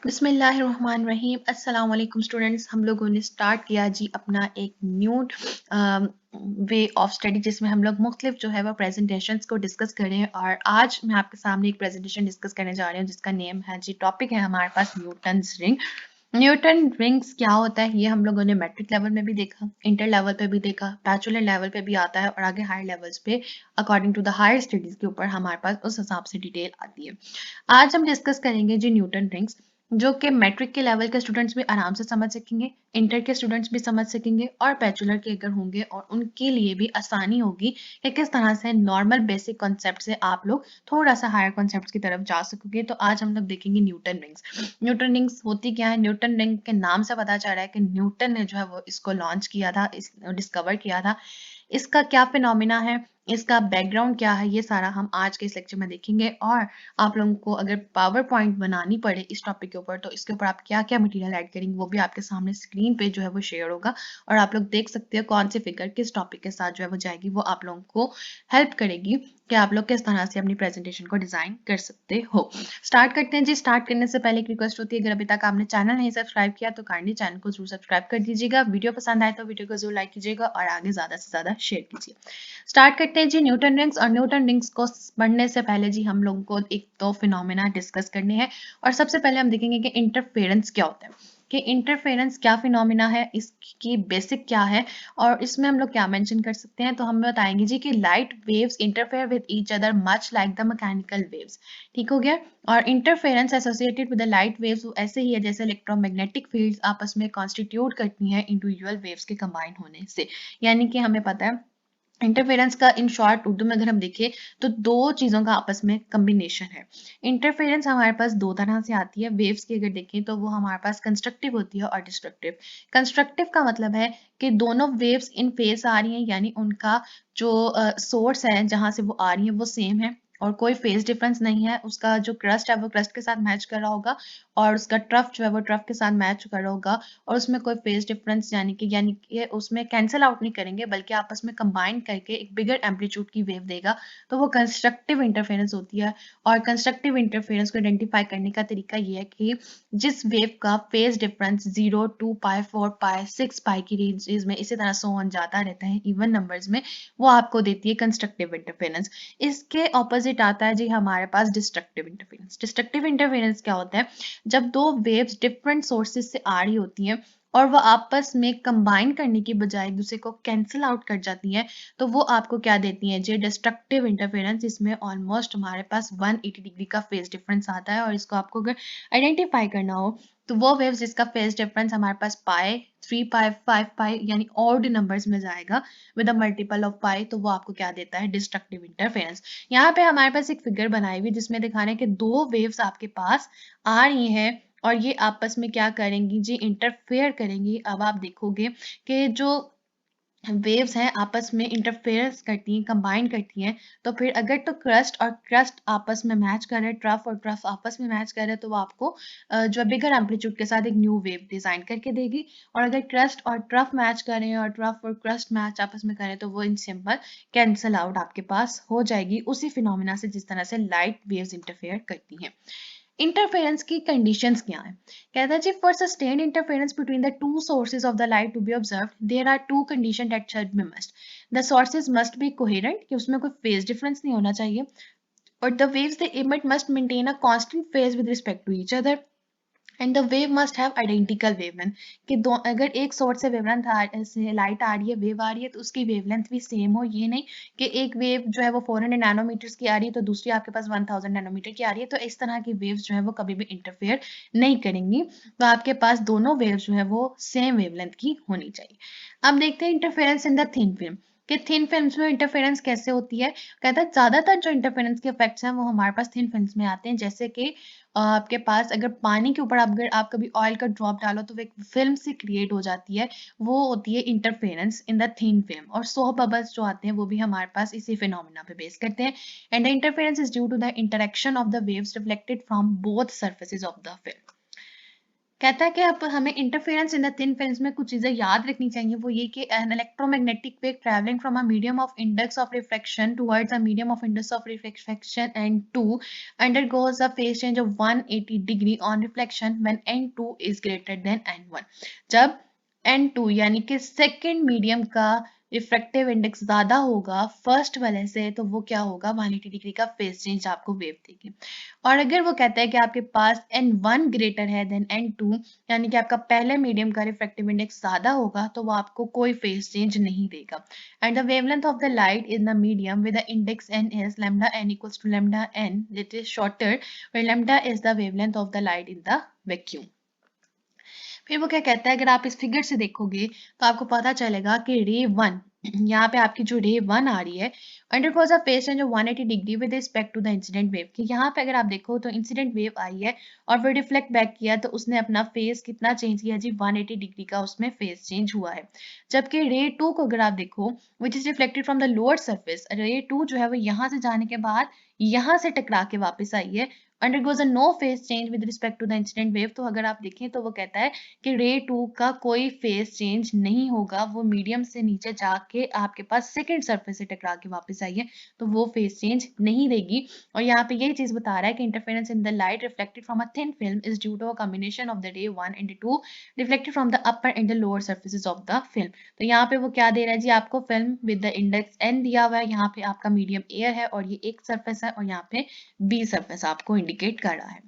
बिस्मिल्लाहिर्रहमानिर्रहीम। अस्सलाम वालेकुम स्टूडेंट्स। हम लोगों ने स्टार्ट किया जी अपना एक न्यू वे ऑफ स्टडी जिसमें हम लोग मुख्तलिफ जो है वो प्रेजेंटेशंस को डिस्कस करें। और आज मैं आपके सामने एक प्रेजेंटेशन डिस्कस करने जा रही हूँ जिसका नेम है जी, टॉपिक है हमारे पास न्यूटन्स रिंग। न्यूटन रिंग्स क्या होता है ये हम लोगों ने मैट्रिक लेवल में भी देखा, इंटर लेवल पे भी देखा, बैचलर लेवल पे भी आता है और आगे हायर लेवल्स पे according to the higher studies के ऊपर हमारे पास उस हिसाब से डिटेल आती है। आज हम डिस्कस करेंगे जी न्यूटन रिंग्स, जो कि मैट्रिक के लेवल के स्टूडेंट्स भी आराम से समझ सकेंगे, इंटर के स्टूडेंट्स भी समझ सकेंगे और बैचलर के अगर होंगे और उनके लिए भी आसानी होगी कि किस तरह से नॉर्मल बेसिक कॉन्सेप्ट से आप लोग थोड़ा सा हायर कॉन्सेप्ट्स की तरफ जा सकोगे। तो आज हम लोग देखेंगे न्यूटन रिंग्स। न्यूटन रिंग्स होती क्या है? न्यूटन रिंग के नाम से पता चल रहा है कि न्यूटन ने जो है वो इसको लॉन्च किया था, डिस्कवर किया था। इसका क्या फिनोमिना है, इसका बैकग्राउंड क्या है, ये सारा हम आज के इस लेक्चर में देखेंगे। और आप लोगों को अगर पावर पॉइंट बनानी पड़े इस टॉपिक के ऊपर तो इसके ऊपर आप क्या क्या मटेरियल ऐड करेंगे वो भी आपके सामने स्क्रीन पे जो है वो शेयर होगा और आप लोग देख सकते हो कौन सी फिगर किस टॉपिक के साथ जो है वो जाएगी। वो आप लोगों को हेल्प करेगी कि आप लोग किस तरह से अपनी प्रेजेंटेशन को डिजाइन कर सकते हो। स्टार्ट करते हैं जी। स्टार्ट करने से पहले एक रिक्वेस्ट होती है, अगर अभी तक आपने चैनल नहीं सब्सक्राइब किया तो काइंडली चैनल को जरूर सब्सक्राइब कर दीजिएगा। वीडियो पसंद आए तो वीडियो को जरूर लाइक कीजिएगा और आगे ज्यादा से ज्यादा शेयर कीजिए। स्टार्ट करते हैं जी न्यूटन रिंग्स। और न्यूटन रिंग्स को पढ़ने से पहले जी हम लोगों को एक दो फिनोमेना डिस्कस करने हैं। और सबसे पहले हम देखेंगे कि इंटरफेरेंस क्या होता है, कि इंटरफेरेंस क्या फिनोमेना है, इसकी बेसिक क्या है और इसमें हम लोग क्या मेंशन कर सकते हैं। तो हम बताएंगे जी कि light waves interfere with each other much like the mechanical waves. ठीक हो गया। और interference associated with the light waves ऐसे ही है जैसे इलेक्ट्रोमैग्नेटिक फील्ड्स आपस में कॉन्स्टिट्यूट करती हैं इंडिविजुअल वेव्स के कंबाइन होने से। यानी कि हमें पता है इंटरफेरेंस का इन शॉर्ट उर्दू में अगर हम देखें तो दो चीजों का आपस में कॉम्बिनेशन है। इंटरफेरेंस हमारे पास दो तरह से आती है। वेव्स की अगर देखें तो वो हमारे पास कंस्ट्रक्टिव होती है और डिस्ट्रक्टिव। कंस्ट्रक्टिव का मतलब है कि दोनों वेव्स इन फेज आ रही हैं, यानी उनका जो सोर्स है जहां से वो आ रही है वो सेम है और कोई फेज डिफरेंस नहीं है। उसका जो क्रस्ट है वो क्रस्ट के साथ मैच कर रहा होगा और उसका ट्रफ जो है वो ट्रफ के साथ मैच कर रहा होगा और उसमें कोई फेज डिफरेंस यानी कि उसमें कैंसिल आउट नहीं करेंगे बल्कि आपस में कंबाइन करके एक बिगर एम्पलीट्यूड की वेव देगा। तो वो कंस्ट्रक्टिव इंटरफेरेंस होती है। और कंस्ट्रक्टिव इंटरफेरेंस को आइडेंटिफाई करने का तरीका ये है कि जिस वेव का फेज डिफरेंस 0, 2 पाई, 4 पाई, 6 पाई की रेंजेस में इसी तरह सो ऑन जाता रहता है इवन नंबर्स में, वो आपको देती है कंस्ट्रक्टिव इंटरफेरेंस। इसके ऑपोजिट आता है जी हमारे पास डिस्ट्रक्टिव इंटरफेरेंस। डिस्ट्रक्टिव इंटरफेरेंस क्या होता है? जब दो वेव्स डिफरेंट सोर्सेज से आ रही होती हैं और वो आपस में कंबाइन करने की बजाय एक दूसरे को कैंसिल आउट कर जाती हैं, तो वो आपको क्या देती हैं जी? Destructive interference. इसमें ऑलमोस्ट हमारे पास 180 डिग्री का फेज डिफरेंस आता है और इसको आपको अगर आइडेंटिफाई करना हो तो वो वेव्स जिसका फेज डिफरेंस हमारे पास पाई, 3 पाई, 5 पाई यानी ऑड नंबर्स में जाएगा विद अ मल्टीपल ऑफ पाई, तो वो आपको क्या देता है? Destructive interference. यहाँ पे हमारे पास एक फिगर बनाई हुई जिसमें दिखाना है कि दो वेव्स आपके पास आ रही हैं और ये आपस में क्या करेंगी जी? इंटरफेयर करेंगी। अब आप देखोगे कि जो वेव्स हैं आपस में इंटरफेरेंस करती हैं, कंबाइन करती हैं। तो फिर अगर तो क्रस्ट और क्रस्ट आपस में मैच कर रहे हैं, ट्रफ और ट्रफ आपस में मैच कर रहे हैं, तो वो आपको जो बिगर एम्पलीट्यूड के साथ एक न्यू वेव डिजाइन करके देगी। और अगर क्रस्ट और ट्रफ मैच कर रहे हैं और ट्रफ और क्रस्ट मैच आपस में करें तो वो इन सिंपल कैंसल आउट आपके पास हो जाएगी उसी फिनोमिना से जिस तरह से लाइट वेव्स इंटरफेयर करती हैं। इंटरफेरेंस की कंडीशंस क्या है? कहता है जी for sustained interference between the two sources of the light to be observed there are two condition that should be must. The sources must be coherent, कि उसमें कोई फेज डिफरेंस नहीं होना चाहिए, और the waves they emit must maintain a constant phase with respect to each other and the wave must have identical wavelength. कि दो अगर एक सोर्स से वेवलेंथ से लाइट आ रही है, वेव आ रही है, तो उसकी वेवलेंथ भी सेम हो। ये नहीं कि एक वेव जो है वो 400 नैनोमीटर्स की आ रही है तो दूसरी आपके पास 1000 नैनोमीटर की आ रही है, तो इस तरह की वेव्स जो है वो कभी भी इंटरफेयर नहीं करेंगी। तो आपके पास दोनों वेव्स जो है वो सेम वेवलेंथ की होनी चाहिए। अब देखते हैं interference in the thin film, कि थिन फिल्म्स में इंटरफेरेंस कैसे होती है। कहता है ज्यादातर जो इंटरफेरेंस के इफेक्ट्स हैं वो हमारे पास थिन फिल्म्स में आते हैं। जैसे कि आपके पास अगर पानी के ऊपर अगर आप कभी ऑयल का ड्रॉप डालो तो वो एक फिल्म से क्रिएट हो जाती है, वो होती है interference in the thin film. और सो बबल्स जो आते हैं वो भी हमारे पास इसी फिनोमिना पे बेस करते हैं। And the interference is due to the interaction of the waves reflected from both surfaces of the film. कहता है कि अब हमें interference in the thin films में कुछ चीजें याद रखनी चाहिए, वो ये कि an electromagnetic wave travelling from a medium of index of reflection towards a medium of index of reflection N2 undergoes a phase change of 180 degree on reflection when N2 is greater than N1। जब N2 यानी कि second medium का refractive index ज्यादा होगा first वाले से, तो वो क्या होगा, 180 डिग्री का फेस चेंज आपको वेव देगी। और अगर वो कहता है कि आपके पास N1 ग्रेटर है देन N2, यानी कि आपका पहले मीडियम का रिफ्रैक्टिव इंडेक्स ज्यादा होगा, तो वो आपको कोई फेस चेंज नहीं देगा। And the wavelength of the light in the medium with the index n is lambda n equals to lambda n, it is shorter, where lambda is the wavelength of the light in the vacuum। फिर वो क्या कहता है, अगर आप इस figure से देखोगे तो आपको पता चलेगा कि रे वन, यहाँ पे आपकी जो रे वन आ रही है, undergoes a phase change of 180 degree with respect to the incident wave. कि यहाँ पे अगर आप देखो तो इंसिडेंट वेव आई है और फिर रिफ्लेक्ट बैक किया, तो उसने अपना फेस कितना चेंज किया जी, 180 डिग्री का उसमें फेस चेंज हुआ है। जबकि रे टू को अगर आप देखो, which is reflected from the lower surface, रे टू जो है वो यहाँ से जाने के बाद यहाँ से टकरा के वापस आई है, undergoes a no phase change with respect to the incident wave। तो अगर आप देखें तो वो कहता है कि रे टू का कोई फेस चेंज नहीं होगा, वो मीडियम से नीचे जाके आपके पास सेकंड सरफेस से टकरा के वापस आई है, तो वो फेस चेंज नहीं देगी। और यहाँ पे यही चीज बता रहा है कि interference in the light reflected from a thin film is due to a combination of the ray one and two reflected from the upper and the lower surfaces of the film. तो यहाँ पे वो क्या दे रहा है जी, आपको film with the index N दिया हुआ है, यहाँ पे आपका मीडियम एयर है और ये एक सरफेस है, और यहाँ पे बी सरफेस आपको इंडिकेट कर रहा है।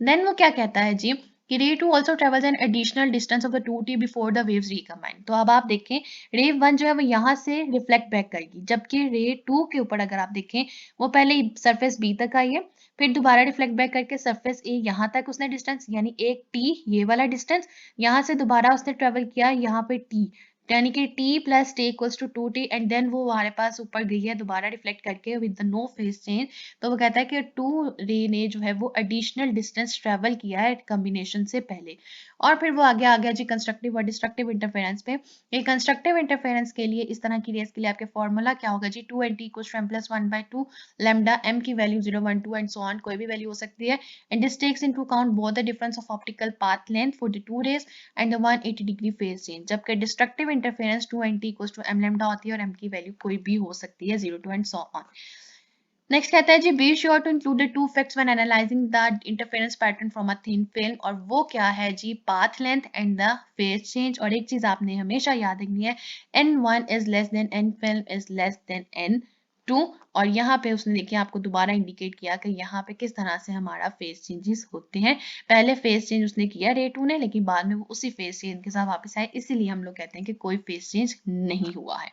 देन वो क्या कहता है जी कि ray two also travels an additional distance of the 2t before the waves recombine. तो अब आप देखें, रे वन जो है वो यहाँ से रिफ्लेक्ट बैक करेगी, जबकि रे टू के ऊपर अगर आप देखें, वो पहले सरफेस बी तक आई है, फिर दोबारा रिफ्लेक्ट बैक करके सरफेस ए यहाँ तक उसने डिस्टेंस, यानी एक टी ये वाला डिस्टेंस, यहाँ से दोबारा उसने ट्रेवल किया यहाँ पे टी, यानी कि t plus T equals to 2t, and then वो हमारे पास ऊपर गई है दोबारा रिफ्लेक्ट करके with the no phase change. तो वो कहता है कि टू रे ने जो है वो एडिशनल डिस्टेंस ट्रेवल किया है कॉम्बिनेशन से पहले। और फिर वो आगे आ गया जी कंस्ट्रक्टिव और डिस्ट्रक्टिव इंटरफेरेंस पे। ये कंस्ट्रक्टिव इंटरफेरेंस के लिए, इस तरह की रेस के लिए आपके फॉर्मूला क्या होगा जी, 2nt equals to m plus 1/2 lambda m की वैल्यू 0 1 2 एंड सो ऑन, कोई भी वैल्यू हो सकती है, and this takes into account both the difference of optical path length for the two rays and the 180 degree phase change. जबकि destructive interference 2nt equals to m lambda होती है और m की वैल्यू कोई भी हो सकती है, 0 2 एंड सो ऑन। नेक्स्ट कहता है जी, be sure to include the two facts when analyzing the interference pattern from a thin film. और वो क्या है जी, path length and the phase change. और एक चीज आपने हमेशा याद रखनी है, n1 is less than n film is less than n2। और यहाँ पे उसने देखिए आपको दोबारा इंडिकेट किया कि यहाँ पे किस तरह से हमारा फेस चेंजेस होते हैं। पहले फेस चेंज उसने किया रे टू ने, लेकिन बाद में वो उसी फेस चेंज के साथ वापस आए, इसीलिए हम लोग कहते हैं कि कोई फेस चेंज नहीं हुआ है।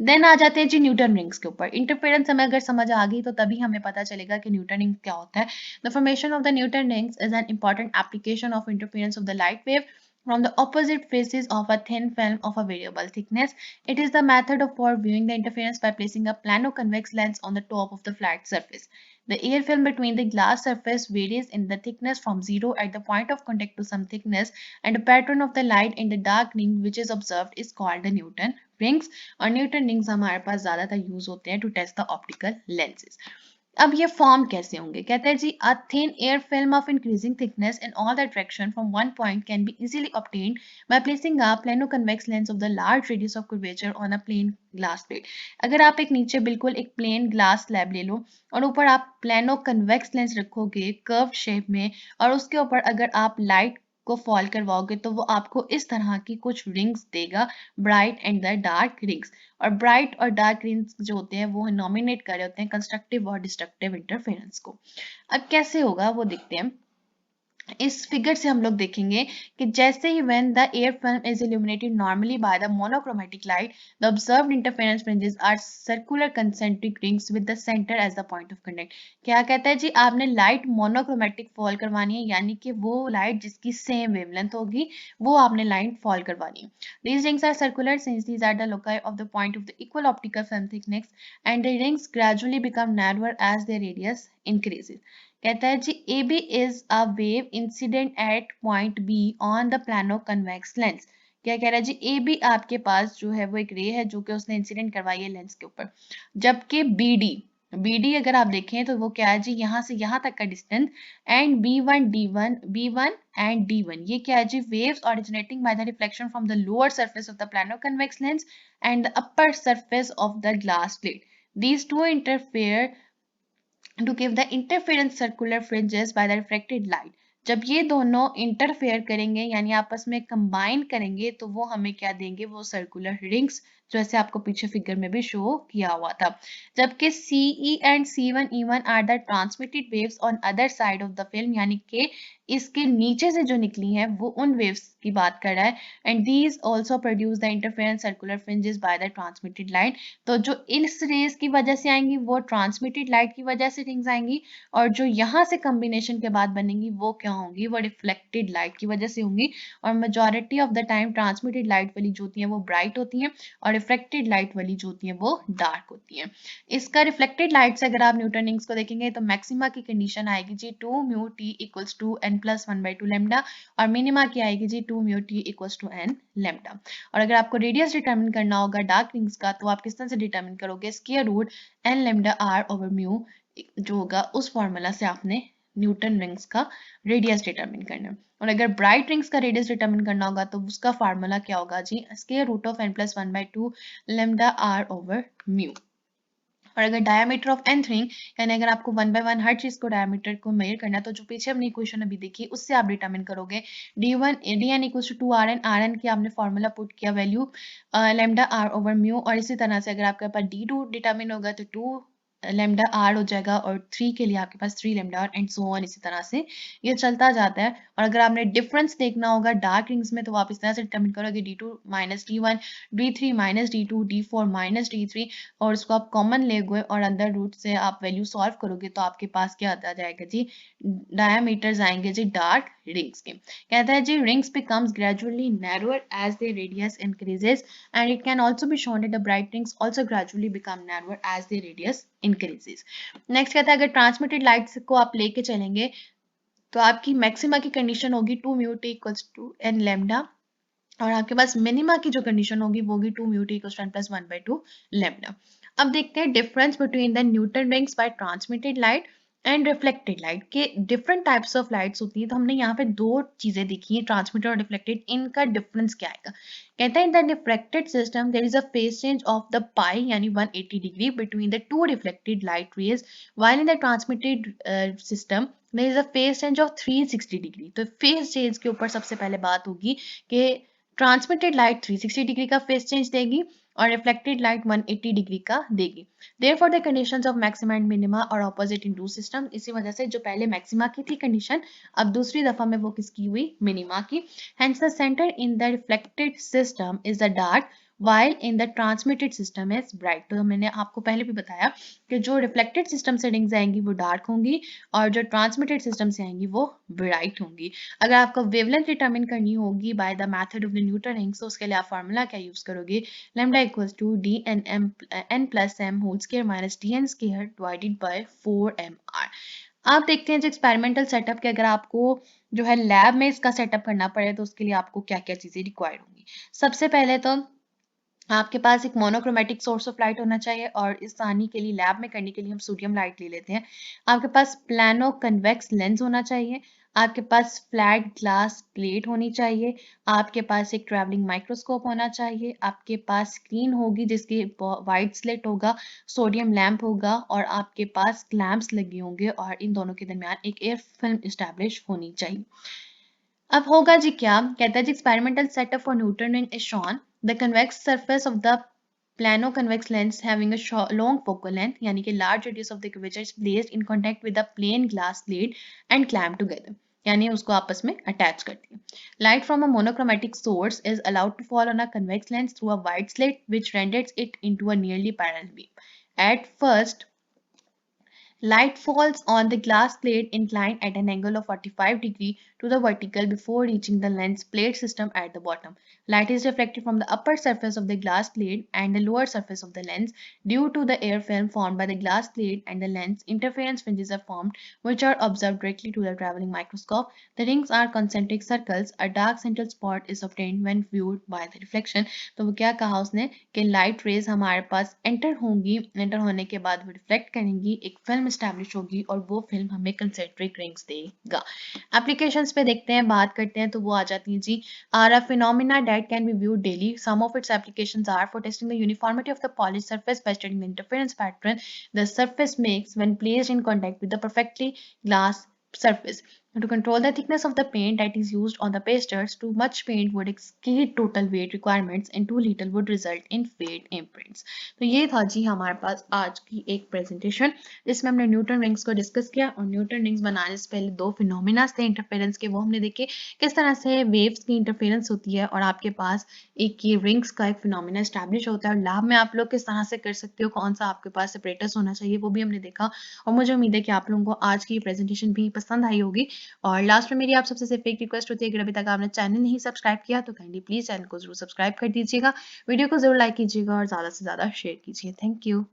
देन आ जाते हैं जी न्यूटन रिंग्स के ऊपर। इंटरफेरेंस हमें अगर समझ आ गई तो तभी हमें पता चलेगा कि न्यूटन रिंग क्या होता है। The formation of the Newton rings is an important application of interference of the light wave from the opposite faces of a thin film of a variable thickness. It is the method for viewing the interference by placing a plano-convex lens on the top of the flat surface. The air film between the glass surface varies in the thickness from 0 at the point of contact to some thickness, and the pattern of the light in the dark ring which is observed is called the Newton rings। और Newton rings हमारे पास ज्यादातर use होते हैं to test the optical lenses. अब ये form कैसे होंगे, कहते हैं जी, a thin air film of increasing thickness in all the direction from one point can be easily obtained by placing a plano convex lens of the large radius of curvature on a plane glass plate. अगर आप एक नीचे बिल्कुल एक plane glass slab ले लो और ऊपर आप प्लेनो कन्वेक्स लेंस रखोगे कर्व शेप में, और उसके ऊपर अगर आप लाइट को फॉल करवाओगे, तो वो आपको इस तरह की कुछ रिंग्स देगा, bright and the dark rings. और ब्राइट और डार्क रिंग्स जो होते हैं वो नॉमिनेट कर रहे होते हैं कंस्ट्रक्टिव और डिस्ट्रक्टिव इंटरफेरेंस को। अब कैसे होगा वो देखते हैं। इस फिगर से हम लोग देखेंगे कि जैसे ही when the air film is illuminated normally by the monochromatic light, the observed interference fringes are circular concentric rings with the center as the point of contact। क्या कहता है जी, आपने लाइट मोनोक्रोमेटिक फॉल करवानी है, यानी कि वो लाइट जिसकी सेम वेवलेंथ होगी वो आपने लाइट फॉल करवानी है। These rings are circular since these are the loci of the point of the equal optical film thickness, and the rings gradually become narrower as their radius increases। कहता है जी, A B is a wave incident at point B on the plano convex lens. क्या कह रहा है जी, A B आपके पास जो है वो एक रे है जो कि उसने इंसिडेंट करवाई है लेंस के ऊपर, जबकि बी डी BD अगर आप देखें तो वो क्या है जी, यहाँ से यहाँ तक का distance, and B1 and D1, ये क्या है जी, waves originating by the reflection from the lower surface of the plano convex lens and the upper surface of the glass plate. These two interfere to give the interference circular fringes by the refracted light. जब ये दोनों interfere करेंगे यानी आपस में combine करेंगे तो वो हमें क्या देंगे, वो सर्कुलर रिंग्स, जैसे आपको पीछे फिगर में भी शो किया हुआ था. जबकि CE and C1E1 are the transmitted waves on other side of the film, यानी कि इसके नीचे से जो निकली हैं वो उन वेव्स की बात कर रहा है. And these also produce the interference circular fringes by the transmitted light. तो जो इस रेस की वजह से आएंगी वो ट्रांसमिटेड लाइट की वजह से रिंग्स आएंगी, और जो यहाँ से कॉम्बिनेशन के बाद बनेंगी वो क्या होंगी, वो रिफ्लेक्टेड लाइट की वजह से होंगी. और majority of the time transmitted light वाली जो होती हैं वो ब्राइट होती हैं, और रिफ्लेक्टेड लाइट वाली जो होती हैं वो डार्क होती हैं. इसका रिफ्लेक्टेड लाइट से अगर आप न्यूटन रिंग्स को देखेंगे तो मैक्सिमा की कंडीशन आएगी जी 2 mu T equals to n plus 1/2 lambda, और मिनिमा की आएगी जी 2 mu T equals to n lambda. और अगर आपको रेडियस डिटरमिन करना होगा डार्क रिंग्स का तो आप किस तरह से डिटरमिन करोगे, square root n lambda r over mu जो होगा उस फॉर्मूला से आपने न्यूटन रिंग्स का रेडियस डिटरमिन करना है. और अगर ब्राइट रिंग्स का रेडियस डिटरमिन करना होगा तो उसका फार्मूला क्या होगा जी, square root of n plus 1/2 lambda r over mu. और अगर डायमीटर ऑफ nth रिंग, यानी अगर आपको 1/1 हर चीज को डायमीटर को मेजर करना है तो जो पीछे हमने इक्वेशन अभी देखी उससे आप डिटरमिन करोगे d1 dn equals to 2rn की आपने फॉर्मूला पुट किया value lambda r over mu. और इसी तरह से अगर आपके पास d2 डिटरमिन होगा तो 2 लेमडा r हो जाएगा, और 3 के लिए आपके पास 3 lambda r and so on, इसी तरह से ये चलता जाता है. और अगर आपने डिफरेंस देखना होगा डार्क रिंग्स में तो आप इस तरह से डिटरमिन करोगे d2 minus d1, d3 minus d2, d4 minus d3, और उसको आप कॉमन लेगे और अंदर रूट से आप वैल्यू सॉल्व करोगे तो आपके पास क्या आता जाएगा जी, डायमीटर्स आएंगे जी डार्क रिंग्स के. कहता है जी rings becomes gradually narrower as their radius increases, and it can also be shown that the bright rings also gradually become narrower as their radius increases. Next कहता है अगर ट्रांसमिटेड लाइट्स को आप लेके चलेंगे तो आपकी मैक्सिमा की कंडीशन होगी 2 mu T equals to n lambda, और आपके पास मिनिमा की जो कंडीशन होगी वो होगी 2 mu T equals to n plus 1/2 lambda. अब देखते हैं difference between the Newton rings by transmitted light and reflected light के. डिफरेंट टाइप्स ऑफ लाइट्स होती हैं, तो हमने यहाँ पे दो चीजें देखी हैं, ट्रांसमिटेड और रिफ्लेक्टेड. इनका डिफरेंस क्या आएगा. कहता है in the reflected system there is a phase change of the pi यानी 180 degree between the two reflected light rays, while in the transmitted system there is a phase change of 360 degree. तो phase change के ऊपर सबसे पहले बात होगी कि transmitted light 360 degree का फेज चेंज देगी और रिफ्लेक्टेड लाइट 180 डिग्री का देगी. Therefore the conditions of maxima and minima और ऑपोजिट इन टू सिस्टम. इसी वजह से जो पहले मैक्सिमा की थी कंडीशन, अब दूसरी दफा में वो किसकी हुई, मिनिमा की. Hence the centre in the reflected system is the dark while in the transmitted system is bright. तो मैंने आपको पहले भी बताया कि जो रिफ्लेक्टेड सिस्टम से रिंग्स आएंगी वो डार्क होंगी, और जो ट्रांसमिटेड सिस्टम से आएंगी वो ब्राइट होंगी. अगर आपको वेवलेंथ डिटरमिन करनी होगी by the method of the Newton rings तो उसके लिए आप फार्मूला क्या यूज करोगे, lambda equals to D N M n plus M whole square minus D N square divided by 4mr. आप देखते हैं जो एक्सपेरिमेंटल सेटअप के अगर आपको जो है लैब में इसका सेटअप करना पड़े तो उसके लिए आपको क्या क्या चीजें रिक्वायर्ड होंगी. सबसे पहले तो आपके पास एक मोनोक्रोमेटिक सोर्स ऑफ लाइट होना चाहिए, और इस आसानी के लिए लैब में करने के लिए हम सोडियम लाइट ले लेते हैं. आपके पास प्लानो कन्वेक्स लेंस होना चाहिए, आपके पास फ्लैट ग्लास प्लेट होनी चाहिए, आपके पास एक ट्रैवलिंग माइक्रोस्कोप होना चाहिए, आपके पास स्क्रीन होगी जिसके वाइट स्लिट होगा, सोडियम लैंप होगा, और आपके पास क्लैंप्स लगे होंगे, और इन दोनों के दरमियान एक एयर फिल्म इस्टेब्लिश होनी चाहिए. अब होगा जी क्या, कहता है जी experimental setup for Newton ring is shown. The convex surface of the plano convex lens having a long focal length यानी कि large radius of the curvature is placed in contact with the plain glass plate and clamped together, यानी उसको आपस में attach करती है. Light from a monochromatic source is allowed to fall on a convex lens through a white slit which renders it into a nearly parallel beam. At first Light falls on the glass plate inclined at an angle of 45 degrees to the vertical before reaching the lens plate system at the bottom. Light is reflected from the upper surface of the glass plate and the lower surface of the lens. Due to the air film formed by the glass plate and the lens, interference fringes are formed which are observed directly to the traveling microscope. The rings are concentric circles. A dark central spot is obtained when viewed by the reflection. तो वो क्या कहा उसने कि light rays हमारे पास enter होंगी, enter होने के बाद वो रिफ्लेक्ट करेंगी, एक फिल्म स्टैब्लिश होगी और वो फिल्म हमें कंसेंट्रिक रिंग्स देगा। एप्लीकेशंस पे देखते हैं, बात करते हैं तो वो आ जाती है जी are a phenomena that can be viewed daily. Some of its applications are for testing the uniformity of the polished surface by studying the interference pattern the surface makes when placed in contact with the perfectly glass surface. To control the thickness of the paint that is used on the pasters, too much paint would exceed total weight requirements and too little would result in fade imprints. तो ये था जी हमारे पास आज की एक presentation जिसमें हमने Newton rings को डिस्कस किया और न्यूटन रिंग्स बनाने से पहले दो फिनोमिनास थे इंटरफेरेंस के, वो हमने देखे किस तरह से वेव्स की इंटरफेरेंस होती है और आपके पास एक ये रिंग्स का एक फिनोमिना स्टैब्लिश होता है और लैब में आप लोग किस तरह से कर सकते हो, कौन सा आपके पास सेपरेटर्स होना चाहिए, वो भी हमने देखा। और मुझे उम्मीद है कि आप लोगों को आज की प्रेजेंटेशन भी पसंद आई होगी। और लास्ट में मेरी आप सबसे सिर्फ एक रिक्वेस्ट होती है कि अभी तक आपने चैनल नहीं सब्सक्राइब किया तो काइंडली प्लीज चैनल को जरूर सब्सक्राइब कर दीजिएगा, वीडियो को जरूर लाइक कीजिएगा और ज़्यादा से ज़्यादा शेयर कीजिए। Thank you.